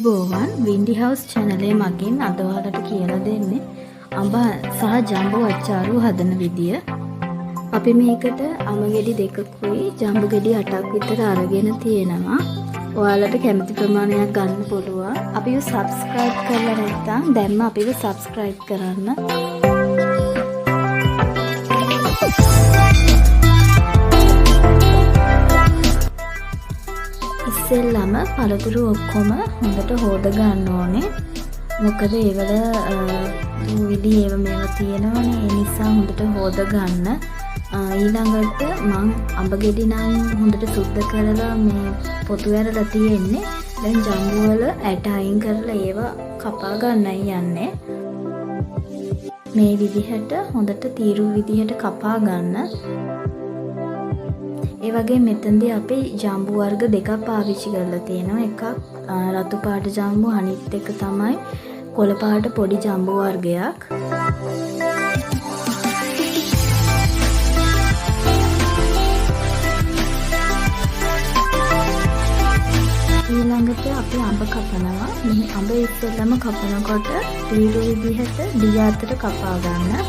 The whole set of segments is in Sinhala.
අයිබෝවන් WinDi House Channel එකේ මගින් අද ඔයාලට කියලා දෙන්නේ අඹ සහ ජම්බෝ අච්චාරු හදන විදිය. අපි මේකට අඹ ගෙඩි 2කුයි ජම්බෝ ගෙඩි 8ක් විතර අරගෙන තියෙනවා. ඔයාලට කැමති ප්‍රමාණයක් ගන්න පුළුවන්. අපිව subscribe කරලා නැත්නම් දැන්ම අපිව subscribe කරන්න. ඉස්සෙල්ලම පළතුරු ඔක්කොම හොඳට හොද ගන්න ඕනේ. මොකද ඒවල විදි ඒව මේවා තියෙනවනේ. ඒ නිසා හොඳට හොද ගන්න. ඊළඟට මම අඹ ගෙඩි නම් හොඳට සුද්ධ කරලා මේ පොතු ඇරලා තියෙන්නේ. දැන් ජම්බෝ වල ඇට අයින් කරලා ඒවා කපා ගන්නයි යන්නේ. මේ විදිහට හොඳට තීරු විදිහට කපා ගන්න. ඒ වගේ මෙතනදී අපි ජම්බෝ වර්ග දෙකක් පාවිච්චි කරලා තියෙනවා. එකක් රතු පාට ජම්බෝ, අනිත් එක තමයි කොළ පාට පොඩි ජම්බෝ වර්ගයක්. ඊළඟට අපි අඹ කපනවා. මේ අඹ ඉස්සෙල්ලම කපනකොට තීරු විදිහට දිග අතට කපා ගන්න.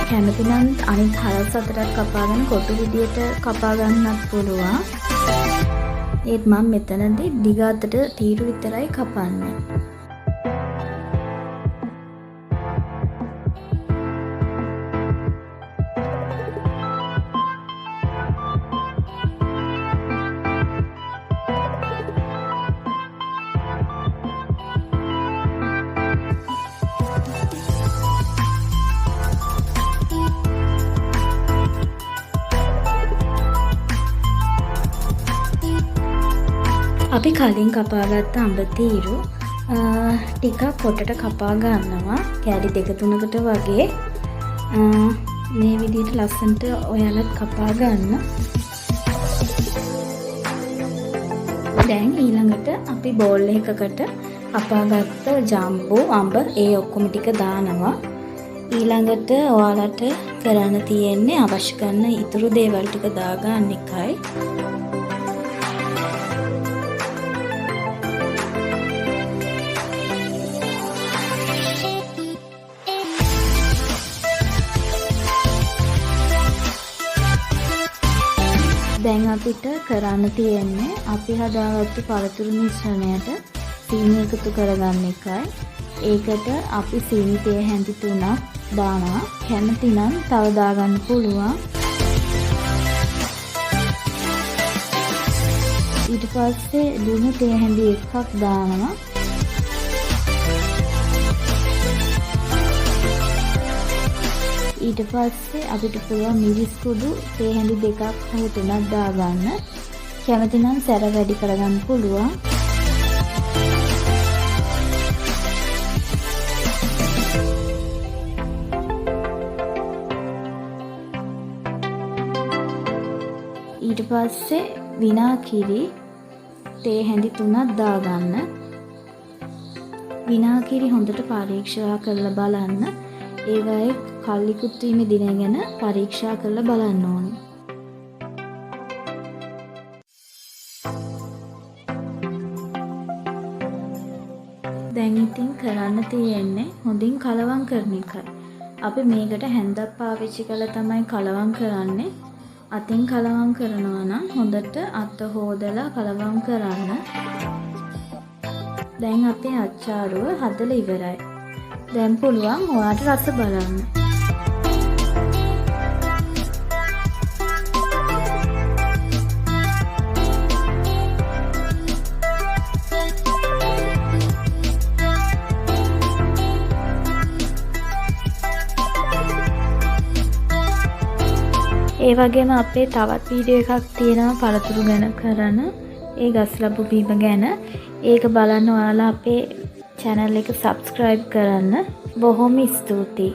කැමති නම් අනිත් හරස් අතරක් කපාගෙන කොටු විදියට කපා ගන්නත් පුළුවන්. ඒත් මම මෙතනදී දිග අතට තීරු විතරයි කපන්නේ. අපි කලින් කපාගත්ත අඹ තීරු ටිකක් පොටට කපා ගන්නවා. කෑලි 2-3කට වගේ මේ විදිහට ලස්සනට ඔයාලත් කපා ගන්න. දැන් ඊළඟට අපි බෝල් එකකට කපාගත්ත ජම්බෝ අඹ ඒ ඔක්කොම ටික දානවා. ඊළඟට ඔයාලට කරන්න තියෙන්නේ අවශ්‍ය කරන ඉතුරු දේවල් ටික දාගන්න එකයි. දැන් අපිට කරන්න තියෙන්නේ අපි හදාගත්තු පළතුරු මිශ්‍රණයට සීනි එකතු කරගන්න එකයි. ඒකට අපි සීනි තේ හැඳි 3ක් දානවා. කැමති නම් තව දාගන්න පුළුවන්. ඊට පස්සේ ලුණු තේ හැඳි 1ක් දානවා. ඊට පස්සේ අපිට පුළුවන් මිරිස් කුඩු තේ හැඳි 2ක් හෝ 3ක් දාගන්න. කැමති නම් සැර වැඩි කරගන්න පුළුවන්. ඊට පස්සේ විනාකිරි තේ හැඳි 3ක් දාගන්න. විනාකිරි හොඳට පරීක්ෂා කරලා බලන්න. ඒවයේ කල්ලිකුත් වීමේ දින ගැන පරීක්ෂා කරලා බලන්න ඕනේ. දැන් ඉතින් කරන්න තියෙන්නේ හොඳින් කලවම් කරන එකයි. අපි මේකට හැන්දක් පාවිච්චි කරලා තමයි කලවම් කරන්නේ. අතින් කලවම් කරනවා නම් හොඳට අත හොදලා කලවම් කරන්න. දැන් අපේ අච්චාරුව හදලා ඉවරයි. දැන් පුළුවන් ඔයාට රස බලන්න. ඒ වගේම අපේ තවත් වීඩියෝ එකක් තියෙනවා පළතුරු ගැන කරන. ඒ ගස් ලැබු බීම ගැන. ඒක බලන්න ඔයාලා අපේ channel එක subscribe කරන්න. බොහොම ස්තුතියි.